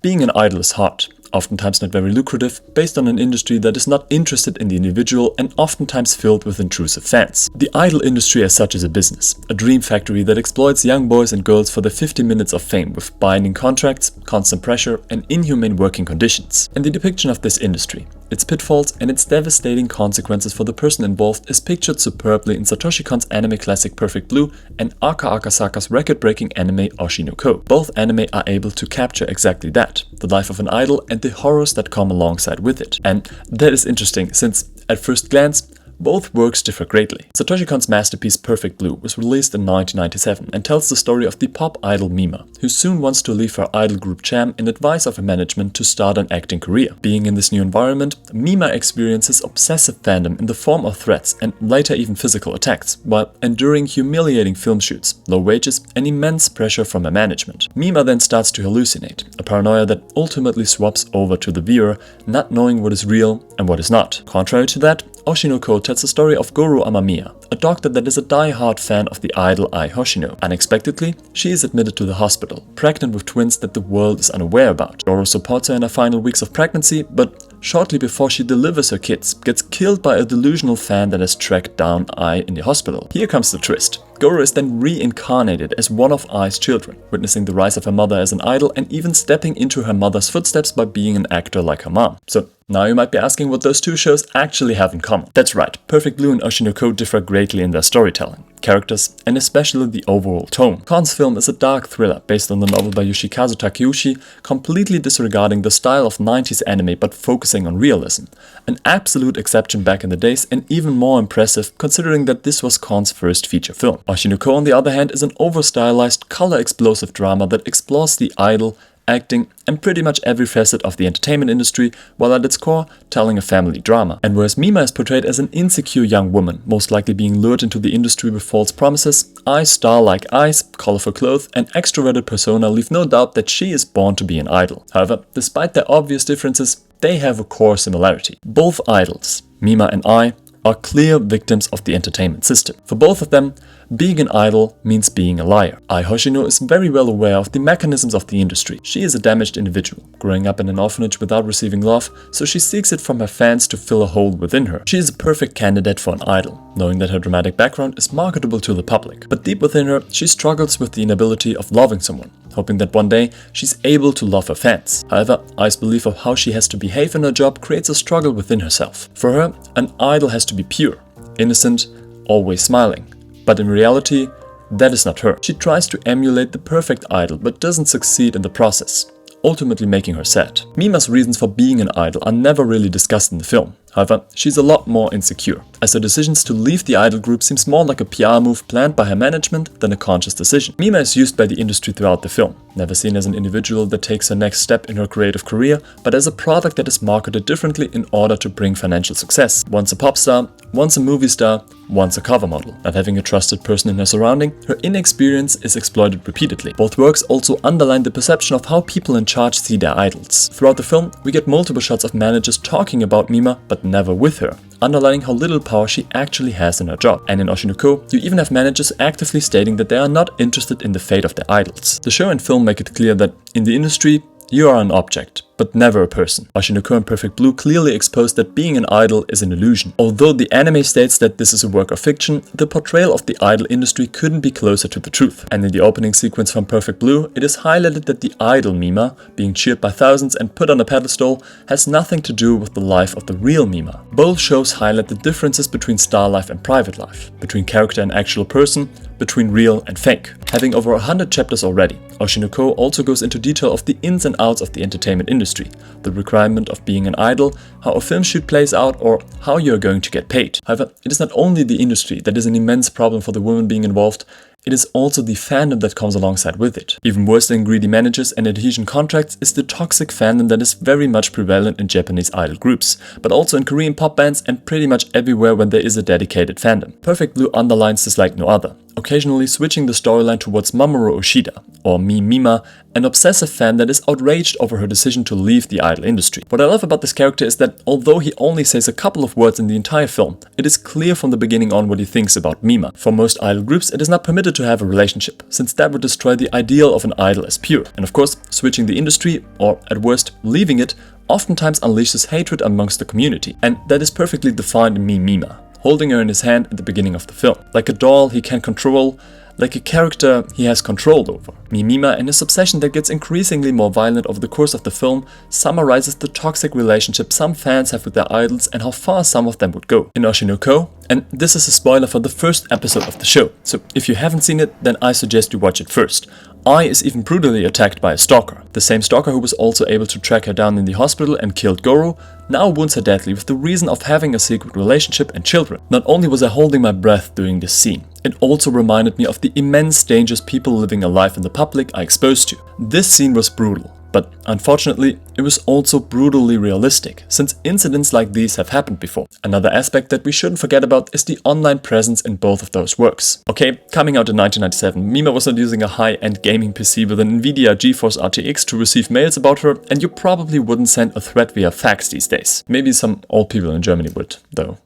Being an idol is hard, oftentimes not very lucrative, based on an industry that is not interested in the individual and oftentimes filled with intrusive fans. The idol industry as such is a business, a dream factory that exploits young boys and girls for their 50 minutes of fame with binding contracts, constant pressure and inhumane working conditions. And the depiction of this industry, its pitfalls and its devastating consequences for the person involved is pictured superbly in Satoshi Kon's anime classic Perfect Blue and Akasaka's record-breaking anime Oshi No Ko. Both anime are able to capture exactly that, the life of an idol and the horrors that come alongside with it. And that is interesting, since at first glance, both works differ greatly. Satoshi Kon's masterpiece Perfect Blue was released in 1997 and tells the story of the pop idol Mima, who soon wants to leave her idol group Jam in advice of her management to start an acting career. Being in this new environment, Mima experiences obsessive fandom in the form of threats and later even physical attacks, while enduring humiliating film shoots, low wages and immense pressure from her management. Mima then starts to hallucinate, a paranoia that ultimately swaps over to the viewer, not knowing what is real and what is not. Contrary to that, Oshi No Ko tells the story of Goro Amamiya, a doctor that is a die-hard fan of the idol hoshino. Unexpectedly, she is admitted to the hospital, pregnant with twins that the world is unaware about. Goro supports her in her final weeks of pregnancy, but shortly before she delivers her kids, gets killed by a delusional fan that has tracked down Ai in the hospital. Here comes the twist. Goro is then reincarnated as one of Ai's children, witnessing the rise of her mother as an idol and even stepping into her mother's footsteps by being an actor like her mom. So now you might be asking what those two shows actually have in common. That's right, Perfect Blue and Oshi No Ko differ greatly in their storytelling, characters, and especially the overall tone. Kon's film is a dark thriller based on the novel by Yoshikazu Takeuchi, completely disregarding the style of 90s anime but focusing on realism. An absolute exception back in the days and even more impressive considering that this was Kon's first feature film. Oshi No Ko, on the other hand, is an over-stylized, color-explosive drama that explores the idol, acting, and pretty much every facet of the entertainment industry, while at its core telling a family drama. And whereas Mima is portrayed as an insecure young woman, most likely being lured into the industry with false promises, Ai's star-like eyes, colorful clothes, and extroverted persona leave no doubt that she is born to be an idol. However, despite their obvious differences, they have a core similarity. Both idols, Mima and Ai, are clear victims of the entertainment system. For both of them, being an idol means being a liar. Ai Hoshino is very well aware of the mechanisms of the industry. She is a damaged individual, growing up in an orphanage without receiving love, so she seeks it from her fans to fill a hole within her. She is a perfect candidate for an idol, knowing that her dramatic background is marketable to the public. But deep within her, she struggles with the inability of loving someone, hoping that one day she's able to love her fans. However, Ai's belief of how she has to behave in her job creates a struggle within herself. For her, an idol has to be pure, innocent, always smiling. But in reality, that is not her. She tries to emulate the perfect idol but doesn't succeed in the process, ultimately making her sad. Mima's reasons for being an idol are never really discussed in the film. However, she's a lot more insecure, as her decisions to leave the idol group seems more like a PR move planned by her management than a conscious decision. Mima is used by the industry throughout the film, never seen as an individual that takes her next step in her creative career, but as a product that is marketed differently in order to bring financial success. Once a pop star, once a movie star, once a cover model. Not having a trusted person in her surrounding, her inexperience is exploited repeatedly. Both works also underline the perception of how people in charge see their idols. Throughout the film, we get multiple shots of managers talking about Mima, but never with her, underlining how little power she actually has in her job. And in Oshi No Ko, you even have managers actively stating that they are not interested in the fate of their idols. The show and film make it clear that in the industry, you are an object, but never a person. Oshi No Ko and Perfect Blue clearly expose that being an idol is an illusion. Although the anime states that this is a work of fiction, the portrayal of the idol industry couldn't be closer to the truth. And in the opening sequence from Perfect Blue, it is highlighted that the idol Mima, being cheered by thousands and put on a pedestal, has nothing to do with the life of the real Mima. Both shows highlight the differences between star life and private life, between character and actual person, between real and fake. Having over 100 chapters already, Oshi No Ko also goes into detail of the ins and outs of the entertainment industry, the requirement of being an idol, how a film shoot plays out, or how you are going to get paid. However, it is not only the industry that is an immense problem for the women being involved, it is also the fandom that comes alongside with it. Even worse than greedy managers and adhesion contracts is the toxic fandom that is very much prevalent in Japanese idol groups, but also in Korean pop bands and pretty much everywhere when there is a dedicated fandom. Perfect Blue underlines this like no other, occasionally switching the storyline towards Mamoru Oshida, or Mima, an obsessive fan that is outraged over her decision to leave the idol industry. What I love about this character is that although he only says a couple of words in the entire film, it is clear from the beginning on what he thinks about Mima. For most idol groups, it is not permitted to have a relationship, since that would destroy the ideal of an idol as pure. And of course, switching the industry, or at worst, leaving it, oftentimes unleashes hatred amongst the community, and that is perfectly defined in Mima, holding her in his hand at the beginning of the film. Like a doll he can control, like a character he has control over. Mima and his obsession that gets increasingly more violent over the course of the film summarizes the toxic relationship some fans have with their idols and how far some of them would go. In Oshi No Ko, and this is a spoiler for the first episode of the show, so if you haven't seen it, then I suggest you watch it first. Ai is even brutally attacked by a stalker. The same stalker who was also able to track her down in the hospital and killed Goro, now wounds her deadly with the reason of having a secret relationship and children. Not only was I holding my breath during this scene, it also reminded me of the immense dangers people living a life in the public are exposed to. This scene was brutal, but unfortunately, it was also brutally realistic, since incidents like these have happened before. Another aspect that we shouldn't forget about is the online presence in both of those works. Okay, coming out in 1997, Mima was not using a high-end gaming PC with an Nvidia GeForce RTX to receive mails about her, and you probably wouldn't send a threat via fax these days. Maybe some old people in Germany would, though.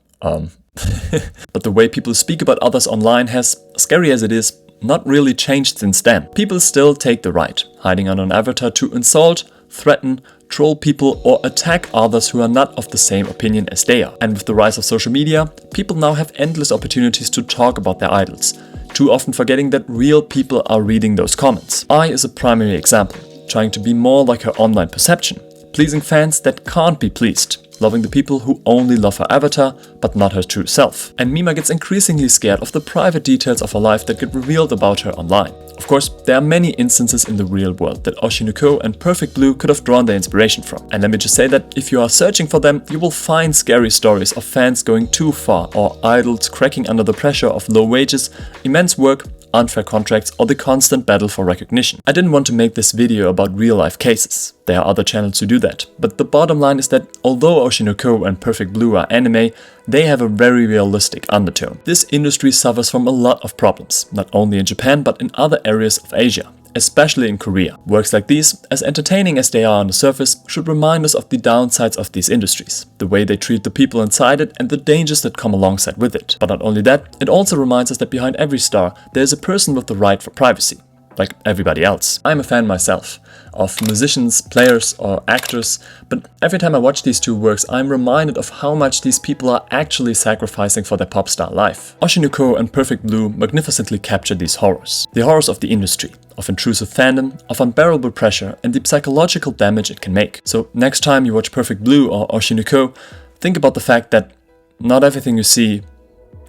But the way people speak about others online has, scary as it is, not really changed since then. People still take the right, hiding under an avatar, to insult, threaten, troll people or attack others who are not of the same opinion as they are. And with the rise of social media, people now have endless opportunities to talk about their idols, too often forgetting that real people are reading those comments. Ai is a primary example, trying to be more like her online perception, pleasing fans that can't be pleased, loving the people who only love her avatar, but not her true self. And Mima gets increasingly scared of the private details of her life that get revealed about her online. Of course, there are many instances in the real world that Oshi No Ko and Perfect Blue could have drawn their inspiration from. And let me just say that if you are searching for them, you will find scary stories of fans going too far, or idols cracking under the pressure of low wages, immense work, unfair contracts, or the constant battle for recognition. I didn't want to make this video about real-life cases. There are other channels who do that. But the bottom line is that although Oshi No Ko and Perfect Blue are anime, they have a very realistic undertone. This industry suffers from a lot of problems, not only in Japan but in other areas of Asia, especially in Korea. Works like these, as entertaining as they are on the surface, should remind us of the downsides of these industries, the way they treat the people inside it and the dangers that come alongside with it. But not only that, it also reminds us that behind every star there is a person with the right for privacy, like everybody else. I'm a fan myself, of musicians, players or actors, but every time I watch these two works I'm reminded of how much these people are actually sacrificing for their pop star life. Oshi No Ko and Perfect Blue magnificently capture these horrors. The horrors of the industry, of intrusive fandom, of unbearable pressure and the psychological damage it can make. So next time you watch Perfect Blue or Oshi No Ko, think about the fact that not everything you see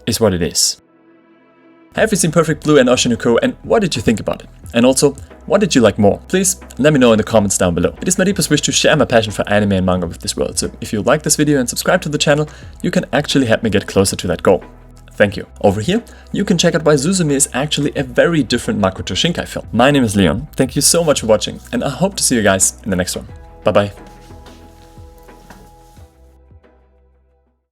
is what it is. Have you seen Perfect Blue and Oshi No Ko, and what did you think about it? And also, what did you like more? Please let me know in the comments down below. It is my deepest wish to share my passion for anime and manga with this world, so if you like this video and subscribe to the channel, you can actually help me get closer to that goal. Thank you. Over here, you can check out why Suzume is actually a very different Makoto Shinkai film. My name is Leon, thank you so much for watching, and I hope to see you guys in the next one. Bye bye.